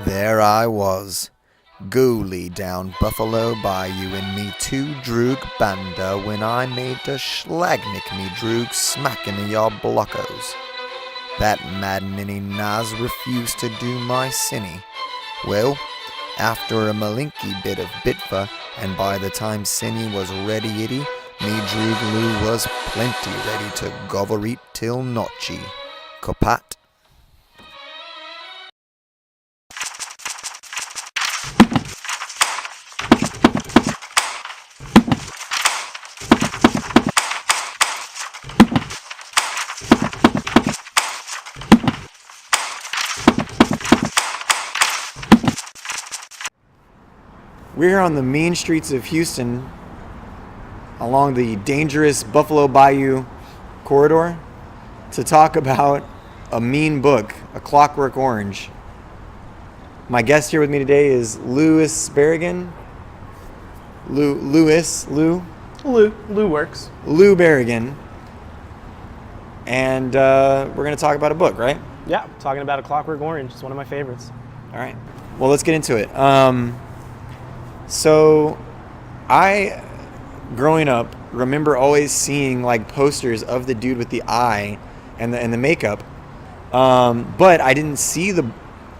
There I was, ghoulie down Buffalo Bayou in me two droog banda when I made the schlagnick me droog smackin' of your blockos. That mad ninny Naz refused to do my sinny. Well, after a malinky bit of bitfa, and by the time Sinny was ready itty, me droog Lou was plenty ready to govereat till notchi. Copat. We're here on the mean streets of Houston along the dangerous Buffalo Bayou corridor to talk about a mean book, A Clockwork Orange. My guest here with me today is Louis Berrigan. Lou works. Lou Berrigan. And we're going to talk about a book, right? Yeah, talking about A Clockwork Orange. It's one of my favorites. All right. Well, let's get into it. So I, growing up, remember always seeing like posters of the dude with the eye and the makeup. But I didn't see the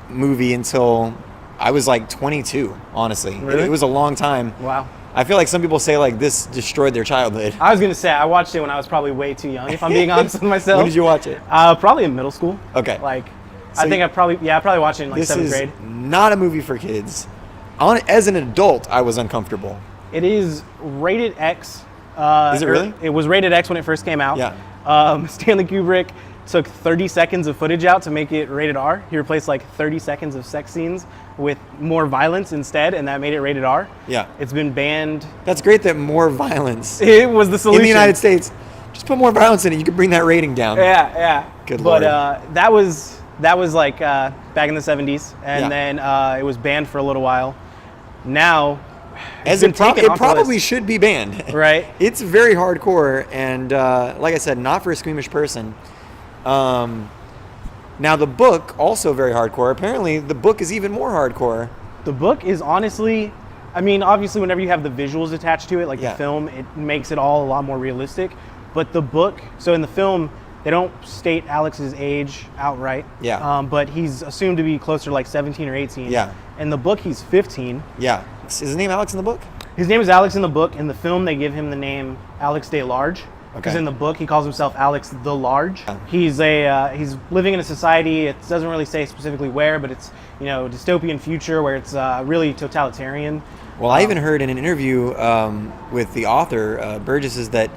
movie until I was like 22, honestly. Really? It was a long time. Wow. I feel like some people say like this destroyed their childhood. I was going to say, I watched it when I was probably way too young, if I'm being honest with myself. When did you watch it? Probably in middle school. Okay. I probably watched it in like 7th grade. This is not a movie for kids. As an adult, I was uncomfortable. It is rated X. Is it really? It was rated X when it first came out. Yeah. Stanley Kubrick took 30 seconds of footage out to make it rated R. He replaced like 30 seconds of sex scenes with more violence instead, and that made it rated R. Yeah. It's been banned. That's great that more violence. It was the solution. In the United States, just put more violence in it. You can bring that rating down. Yeah. Good Lord. But that was like back in the 70s, and then it was banned for a little while. Now, it probably should be banned. Right. It's very hardcore, and like I said, not for a squeamish person. Now the book, also very hardcore. Apparently, the book is even more hardcore. The book is honestly, I mean, obviously, whenever you have the visuals attached to it, like the film, it makes it all a lot more realistic. But the book, so in the film, they don't state Alex's age outright. Yeah. But he's assumed to be closer to like 17 or 18. Yeah. In the book, he's 15. Yeah. Is his name Alex in the book? His name is Alex in the book. In the film, they give him the name Alex de Large. Because in the book, he calls himself Alex the Large. Yeah. He's living in a society. It doesn't really say specifically where, but it's a dystopian future where it's really totalitarian. Well, I even heard in an interview with the author, Burgess, is that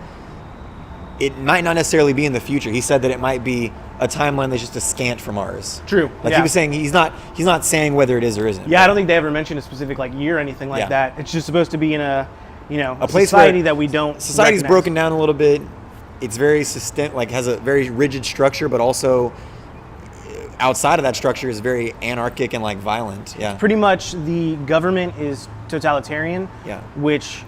it might not necessarily be in the future. He said that it might be a timeline that's just a scant from ours. True. He was saying he's not saying whether it is or isn't. Yeah, I don't think they ever mentioned a specific like year or anything like that. It's just supposed to be in a place society that we don't. Society's broken down a little bit. It's very has a very rigid structure, but also outside of that structure is very anarchic and like violent. Yeah. Pretty much the government is totalitarian. Yeah. Which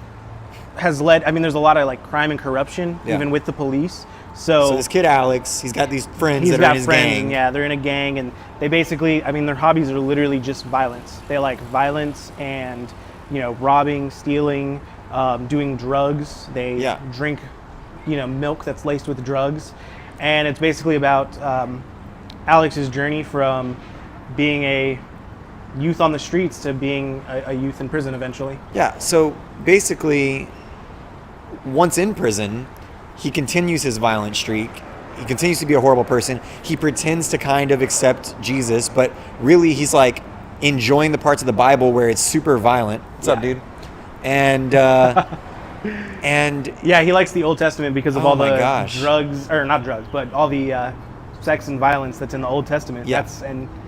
has led. I mean, there's a lot of like crime and corruption even with the police. So this kid Alex, he's got these friends that are in his gang. Yeah, they're in a gang, and they basically, I mean, their hobbies are literally just violence. They like violence and robbing, stealing, doing drugs. They drink, milk that's laced with drugs, and it's basically about Alex's journey from being a youth on the streets to being a youth in prison eventually. Yeah. So basically, once in prison, he continues his violent streak. He continues to be a horrible person. He pretends to kind of accept Jesus, but really he's like enjoying the parts of the Bible where it's super violent. What's up, dude? And he likes the Old Testament because of all the drugs, or not drugs, but all the sex and violence that's in the Old Testament. Yeah.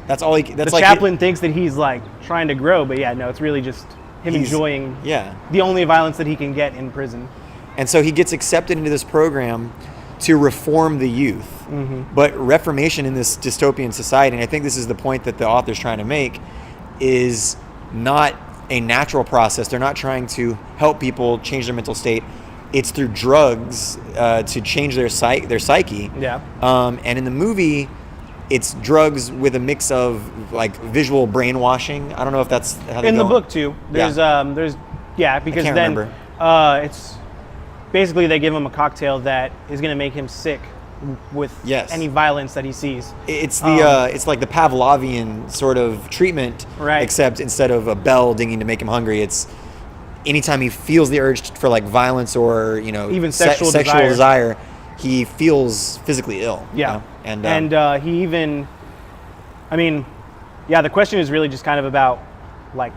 That's all he. That's the chaplain thinks that he's like trying to grow, but it's really just him enjoying the only violence that he can get in prison. And so he gets accepted into this program to reform the youth. Mm-hmm. But reformation in this dystopian society, and I think this is the point that the author's trying to make, is not a natural process. They're not trying to help people change their mental state. It's through drugs to change their psyche. Yeah. And in the movie, it's drugs with a mix of like visual brainwashing. I don't know if that's how they in go. the book too. There's because I can't then remember. it's basically they give him a cocktail that is going to make him sick with any violence that he sees. It's the it's like the Pavlovian sort of treatment, right? Except instead of a bell dinging to make him hungry, it's anytime he feels the urge for like violence or even sexual desire, he feels physically ill. Yeah, and he even, the question is really just kind of about like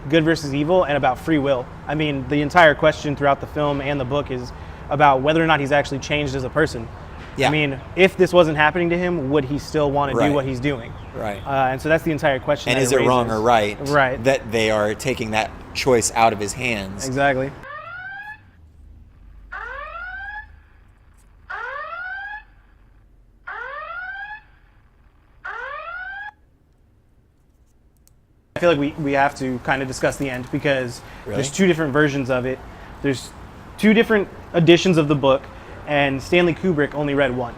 good versus evil and about free will. I mean, the entire question throughout the film and the book is about whether or not he's actually changed as a person. Yeah. I mean, if this wasn't happening to him, would he still want to do what he's doing? Right. And so that's the entire question. And is it wrong or right? Right. That they are taking that choice out of his hands. Exactly. I feel like we have to kind of discuss the end because there's two different versions of it. There's two different editions of the book, and Stanley Kubrick only read one.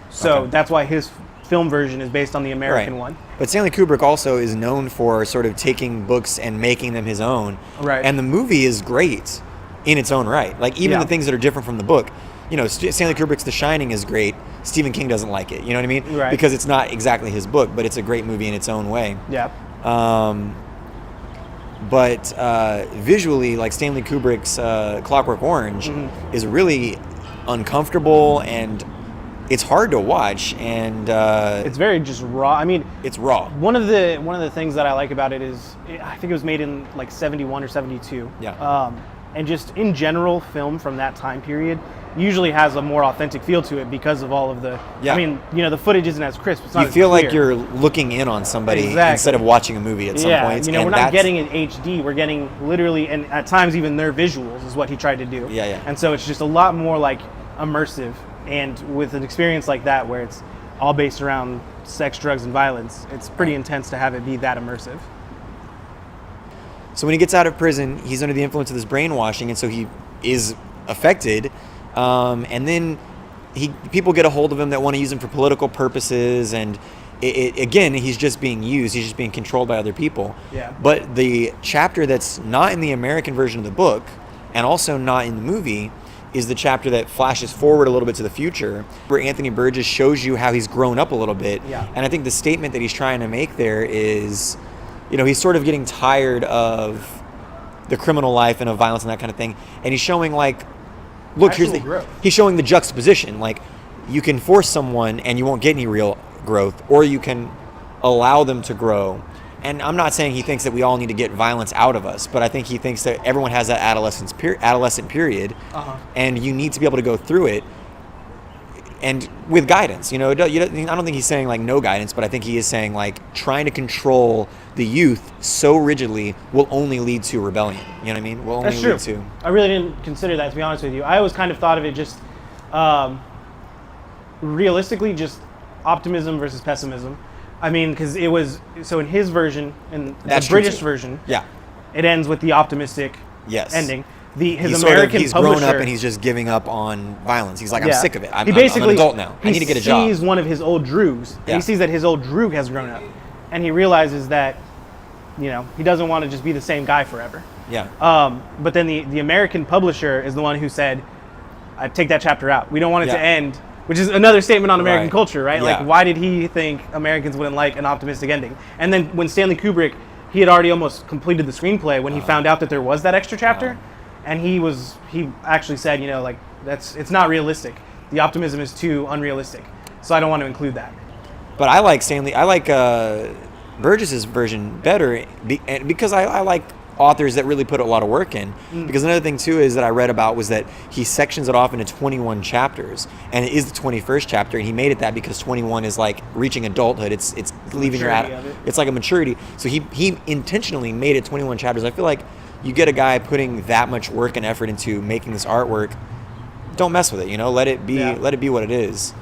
So that's why his film version is based on the American one. But Stanley Kubrick also is known for sort of taking books and making them his own. Right. And the movie is great in its own right. Like even the things that are different from the book. Stanley Kubrick's The Shining is great. Stephen King doesn't like it. You know what I mean? Right. Because it's not exactly his book, but it's a great movie in its own way. Yeah. But visually, like Stanley Kubrick's Clockwork Orange is really uncomfortable and it's hard to watch, and it's very just raw. I mean, it's raw. One of the things that I like about it is I think it was made in like 71 or 72. Yeah. And just in general, film from that time period usually has a more authentic feel to it because of all of the. Yeah. I mean, the footage isn't as crisp. It's not you feel like you're looking in on somebody instead of watching a movie at some points. We're not getting in HD. We're getting literally, and at times even their visuals is what he tried to do. Yeah. And so it's just a lot more like immersive. And with an experience like that, where it's all based around sex, drugs, and violence, it's pretty intense to have it be that immersive. So when he gets out of prison, he's under the influence of this brainwashing, and so he is affected. And then people get a hold of him that want to use him for political purposes, and again, he's just being used. He's just being controlled by other people. Yeah. But the chapter that's not in the American version of the book, and also not in the movie, is the chapter that flashes forward a little bit to the future, where Anthony Burgess shows you how he's grown up a little bit. Yeah. And I think the statement that he's trying to make there is, he's sort of getting tired of the criminal life and of violence and that kind of thing. And he's showing look, he's showing the juxtaposition. Like, you can force someone and you won't get any real growth, or you can allow them to grow. And I'm not saying he thinks that we all need to get violence out of us, but I think he thinks that everyone has that adolescent period, and you need to be able to go through it, and with guidance. I don't think he's saying like no guidance, but I think he is saying like trying to control the youth so rigidly will only lead to rebellion. You know what I mean? Will only lead to. I really didn't consider that, to be honest with you. I always kind of thought of it just realistically, just optimism versus pessimism. I mean, because it was, so in his version, in the British version, it ends with the optimistic ending. His American he's publisher, grown up and he's just giving up on violence. He's like, I'm sick of it. I'm an adult now. I need to get a job. He sees one of his old droogs. And he sees that his old droog has grown up. And he realizes that, he doesn't want to just be the same guy forever. Yeah. But then the American publisher is the one who said, I take that chapter out. We don't want it to end. Which is another statement on American culture, right? Yeah. Like, why did he think Americans wouldn't like an optimistic ending? And then when Stanley Kubrick, he had already almost completed the screenplay when he found out that there was that extra chapter, and he actually said, it's not realistic. The optimism is too unrealistic, so I don't want to include that. But I like Burgess's version better because I like authors that really put a lot of work in. Because another thing too is that I read about was that he sections it off into 21 chapters, and it is the 21st chapter, and he made it that because 21 is like reaching adulthood. It's leaving your it's like a maturity. So he intentionally made it 21 chapters. I feel like you get a guy putting that much work and effort into making this artwork, don't mess with it. Let it be what it is.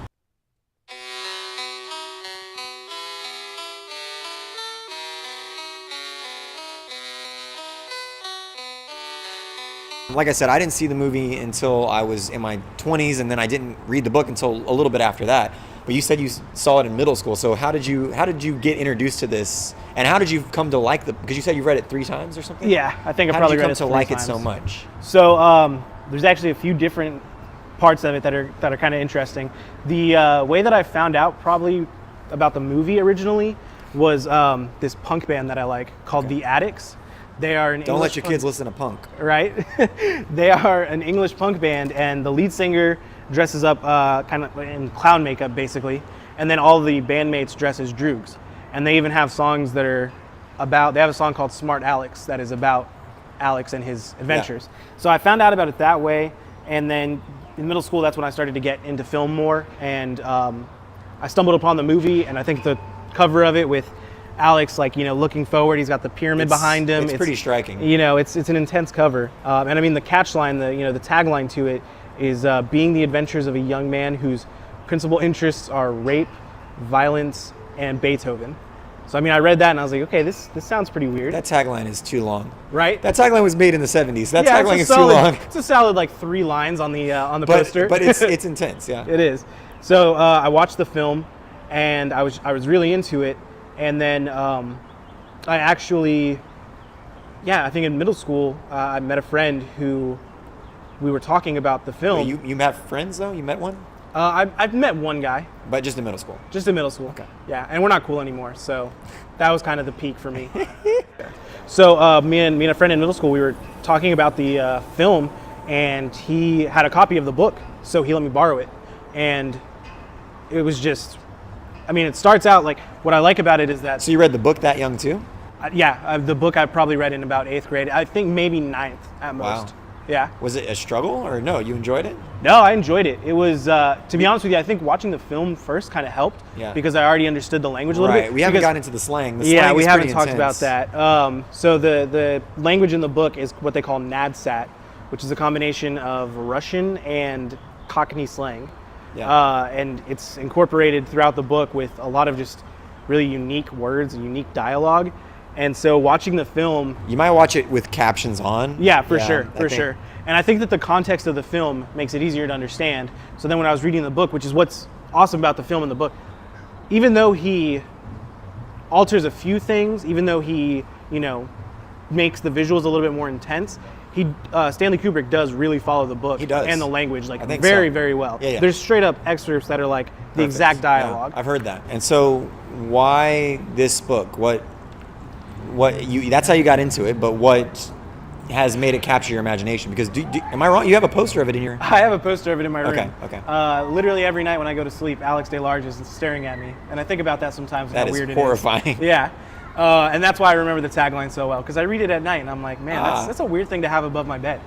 Like I said, I didn't see the movie until I was in my 20s, and then I didn't read the book until a little bit after that. But you said you saw it in middle school. So how did you get introduced to this, and how did you come to like because you said you read it 3 times or something? Yeah, I think I probably read it 3 times. How did you come to like it so much? So there's actually a few different parts of it that are kind of interesting. The way that I found out probably about the movie originally was this punk band that I like called The Addicts. They are Don't let your kids listen to punk. Right? They are an English punk band, and the lead singer dresses up kind of in clown makeup, basically, and then all the bandmates dress as droogs. And they even have songs that are about, they have a song called Smart Alex that is about Alex and his adventures. Yeah. So I found out about it that way, and then in middle school, that's when I started to get into film more, and I stumbled upon the movie, and I think the cover of it with Alex, like, looking forward, he's got the pyramid behind him. It's pretty striking. It's an intense cover. And I mean, the catchline, the tagline to it is being the adventures of a young man whose principal interests are rape, violence, and Beethoven. So, I mean, I read that and I was like, okay, this sounds pretty weird. That tagline is too long. Right? That tagline was made in the 70s. That tagline is too long. It's a solid, like, 3 lines on the poster. But it's intense, yeah. It is. So I watched the film, and I was really into it. And then I actually, I think in middle school, I met a friend who we were talking about the film. Wait, you met friends, though? You met one? I've met one guy. But just in middle school? Just in middle school. Okay. Yeah, and we're not cool anymore, so that was kind of the peak for me. So me and a friend in middle school, we were talking about the film, and he had a copy of the book, so he let me borrow it. And it was just, I mean, it starts out like, what I like about it is that... So you read the book that young too? The book I probably read in about 8th grade. I think maybe 9th at most. Wow. Yeah. Was it a struggle, or no, you enjoyed it? No, I enjoyed it. It was, to be honest with you, I think watching the film first kind of helped, because I already understood the language a little bit. We haven't gotten into the slang. The slang yeah, we is haven't pretty talked intense. about that. So the language in the book is what they call nadsat, which is a combination of Russian and Cockney slang. Yeah. And it's incorporated throughout the book with a lot of just really unique words and unique dialogue. And so watching the film... You might watch it with captions on. Yeah, for sure. And I think that the context of the film makes it easier to understand. So then when I was reading the book, which is what's awesome about the film and the book, even though he alters a few things, even though he, makes the visuals a little bit more intense, Stanley Kubrick does really follow the book and the language very well. Yeah. There's straight up excerpts that are like the exact dialogue. Yeah, I've heard that. And so why this book? That's how you got into it, but what has made it capture your imagination? Because am I wrong? You have a poster of it in your... I have a poster of it in my room. Okay. Literally every night when I go to sleep, Alex DeLarge is staring at me, and I think about that sometimes. That how weird is horrifying. It is. Yeah. And that's why I remember the tagline so well, because I read it at night and I'm like, man, that's a weird thing to have above my bed.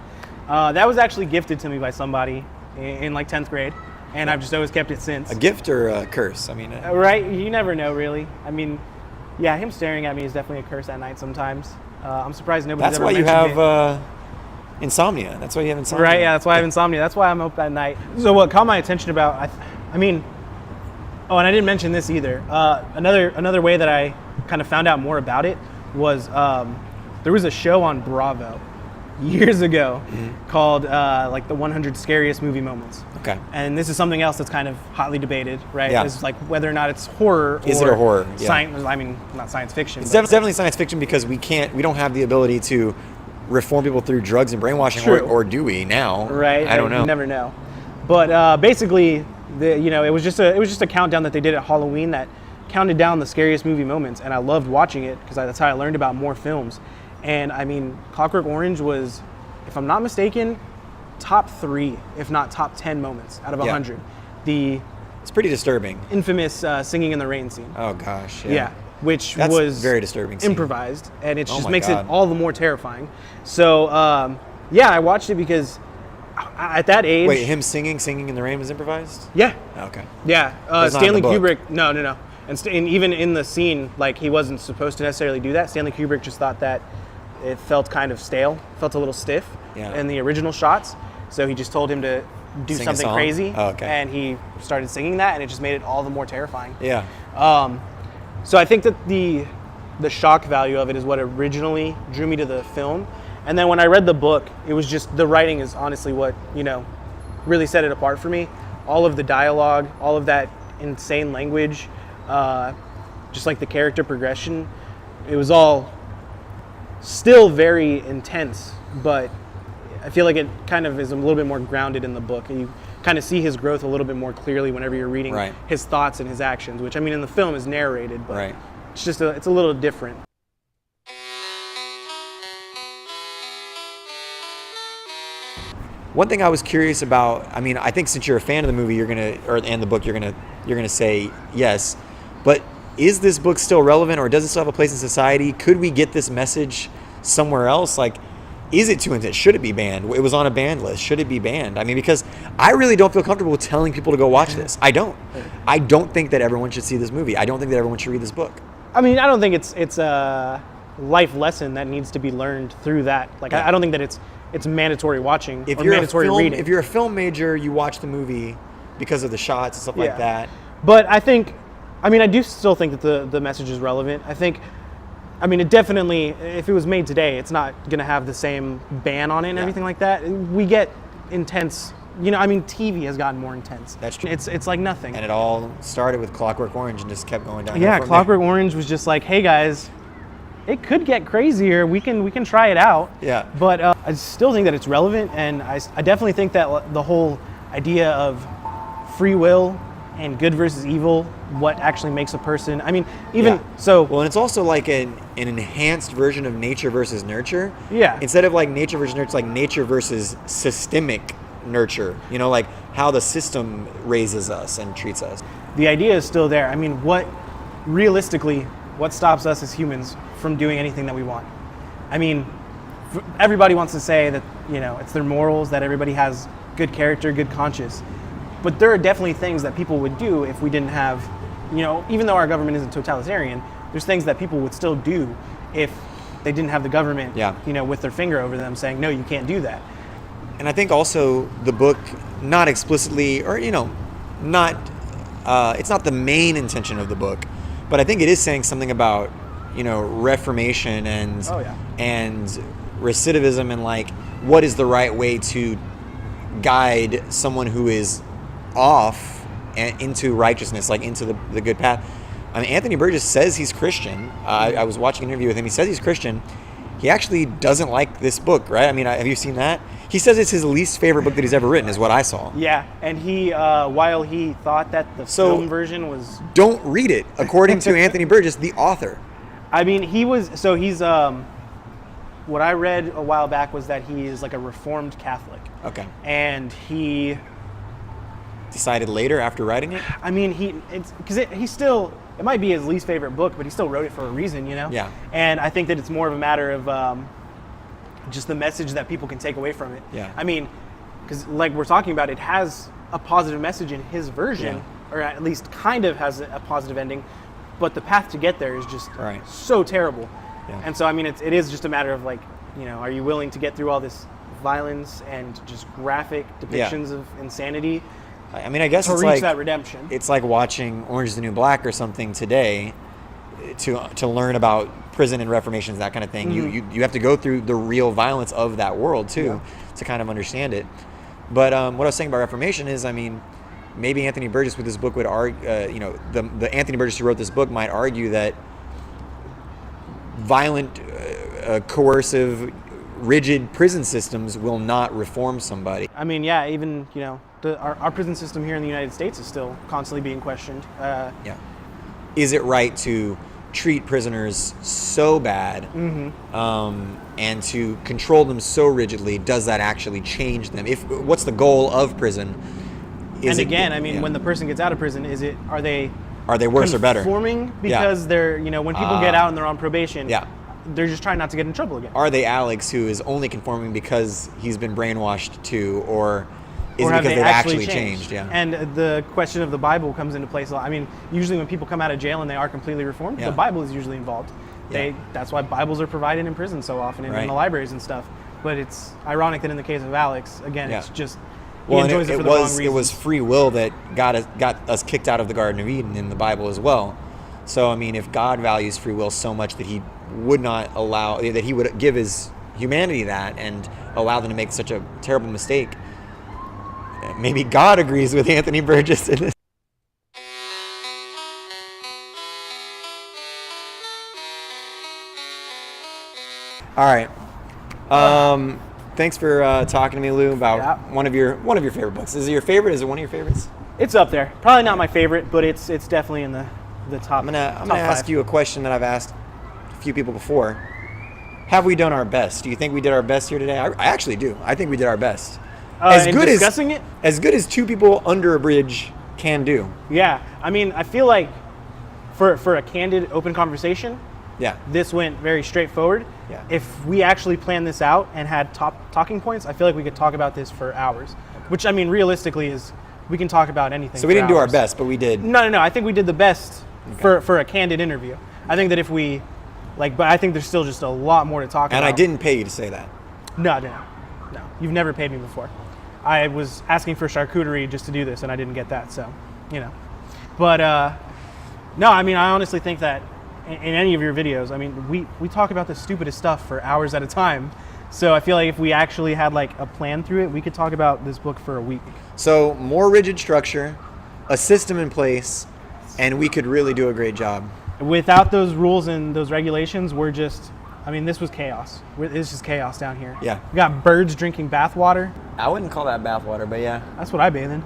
That was actually gifted to me by somebody in like 10th grade, and I've just always kept it since. A gift or a curse? I mean, right? You never know, really. I mean, yeah, him staring at me is definitely a curse at night sometimes. I'm surprised nobody's ever mentioned it. That's why you have insomnia. That's why you have insomnia. Right, yeah, that's why I have insomnia. That's why I'm up at night. So what caught my attention about, and I didn't mention this either. Another way that I kind of found out more about it was there was a show on Bravo years ago called like the 100 Scariest Movie Moments. Okay. And this is something else that's kind of hotly debated, right? Yeah. It's like whether or not it's horror. Is it a horror? Yeah. Science, I mean, not science fiction. It's definitely science fiction because we don't have the ability to reform people through drugs and brainwashing, or do we now? Right. I don't know. You never know. But basically, it was just a countdown that they did at Halloween that counted down the scariest movie moments, and I loved watching it because that's how I learned about more films. And I mean, Clockwork Orange was, if I'm not mistaken, top 3, if not top 10 moments out of 100. It's pretty disturbing. Infamous singing in the rain scene. Oh gosh. Yeah. Which That's was very disturbing scene. Improvised, and it just makes it all the more terrifying. So I watched it because at that age. Wait, him singing in the rain was improvised? Yeah. Okay. Yeah. Stanley Kubrick. No. And even in the scene, like, he wasn't supposed to necessarily do that. Stanley Kubrick just thought that it felt kind of stale, felt a little stiff in the original shots. So he just told him to do something crazy. Oh, okay. And he started singing that, and it just made it all the more terrifying. Yeah. So I think that the shock value of it is what originally drew me to the film. And then when I read the book, it was just, the writing is honestly what, really set it apart for me. All of the dialogue, all of that insane language, just like the character progression. It was all still very intense, but I feel like it kind of is a little bit more grounded in the book, and you kind of see his growth a little bit more clearly whenever you're reading his thoughts and his actions, which I mean in the film is narrated, but it's just it's a little different. One thing I was curious about, I mean, I think since you're a fan of the movie, and the book, you're gonna say yes. But is this book still relevant, or does it still have a place in society? Could we get this message somewhere else? Like, is it too intense? Should it be banned? It was on a banned list. Should it be banned? I mean, because I really don't feel comfortable telling people to go watch this. I don't. I don't think that everyone should see this movie. I don't think that everyone should read this book. I mean, I don't think it's a life lesson that needs to be learned through that. Like, I don't think that it's mandatory watching or mandatory reading. If you're a film major, you watch the movie because of the shots and stuff like that. But I do still think that the message is relevant. It definitely, if it was made today, it's not going to have the same ban on it and everything like that. We get intense, TV has gotten more intense. That's true. It's like nothing. And it all started with Clockwork Orange and just kept going down. Yeah, Clockwork Orange was just like, hey guys, it could get crazier. We can try it out. Yeah. But I still think that it's relevant, and I definitely think that the whole idea of free will and good versus evil, what actually makes a person. I mean, Well, and it's also like an enhanced version of nature versus nurture. Yeah. Instead of like nature versus nurture, it's like nature versus systemic nurture. Like how the system raises us and treats us. The idea is still there. I mean, what stops us as humans from doing anything that we want? I mean, everybody wants to say that, it's their morals, that everybody has good character, good conscience. But there are definitely things that people would do if we didn't have, even though our government isn't totalitarian, there's things that people would still do if they didn't have the government, with their finger over them saying, no, you can't do that. And I think also the book, not explicitly, or, not, it's not the main intention of the book, but I think it is saying something about, reformation and recidivism, and like what is the right way to guide someone who is off and into righteousness, like into the good path. I mean, Anthony Burgess says he's Christian. I was watching an interview with him. He says he's Christian. He actually doesn't like this book, right? I mean, have you seen that? He says it's his least favorite book that he's ever written, is what I saw. Yeah, and he, while he thought that the film version was... Don't read it, according to Anthony Burgess, the author. I mean, he's... What I read a while back was that he is like a Reformed Catholic. Okay. And he... Decided later after writing it? I mean, it might be his least favorite book, but he still wrote it for a reason, Yeah. And I think that it's more of a matter of just the message that people can take away from it. Yeah. I mean, because like we're talking about, it has a positive message in his version, or at least kind of has a positive ending, but the path to get there is just so terrible. Yeah. And so, I mean, it is just a matter of like, are you willing to get through all this violence and just graphic depictions of insanity? I mean, I guess to it's reach like that redemption. It's like watching Orange is the New Black or something today to learn about prison and reformations, that kind of thing. Mm-hmm. You have to go through the real violence of that world too to kind of understand it. But what I was saying about reformation is, I mean, maybe Anthony Burgess with this book would argue, the Anthony Burgess who wrote this book might argue that violent, coercive, rigid prison systems will not reform somebody. I mean, yeah, even, our prison system here in the United States is still constantly being questioned. Is it right to treat prisoners so bad and to control them so rigidly? Does that actually change them? What's the goal of prison? When the person gets out of prison, are they worse or better? Conforming because they're, when people get out and they're on probation, they're just trying not to get in trouble again. Are they Alex, who is only conforming because he's been brainwashed too, or is it because they've actually changed? Yeah. And the question of the Bible comes into place a lot. I mean, usually when people come out of jail and they are completely reformed, the Bible is usually involved. That's why Bibles are provided in prison so often and in the libraries and stuff. But it's ironic that in the case of Alex, again, it's just he enjoys it for the wrong reasons. It was free will that got us kicked out of the Garden of Eden in the Bible as well. So I mean, if God values free will so much that he would not allow, that he would give his humanity that and allow them to make such a terrible mistake, maybe God agrees with Anthony Burgess in this. All right. Thanks for talking to me, Lou, about one of your favorite books. Is it your favorite? Is it one of your favorites? It's up there. Probably not my favorite, but it's definitely in the top. I'm gonna ask you a question that I've asked a few people before. Have we done our best? Do you think we did our best here today? I actually do. I think we did our best. Discussing it? As good as two people under a bridge can do. Yeah. I mean, I feel like for a candid, open conversation, yeah, this went very straightforward. Yeah. If we actually planned this out and had top talking points, I feel like we could talk about this for hours. Which, I mean, realistically is we can talk about anything. So we didn't do our best, but we did. No. I think we did the best for a candid interview. I think that if we, but I think there's still just a lot more to talk about. And I didn't pay you to say that. No. You've never paid me before. I was asking for charcuterie just to do this, and I didn't get that, so, But, no, I mean, I honestly think that in any of your videos, I mean, we talk about the stupidest stuff for hours at a time. So I feel like if we actually had a plan through it, we could talk about this book for a week. So more rigid structure, a system in place, and we could really do a great job. Without those rules and those regulations, this was chaos. It's just chaos down here. Yeah. We got birds drinking bath water. I wouldn't call that bath water, but yeah. That's what I bathe in.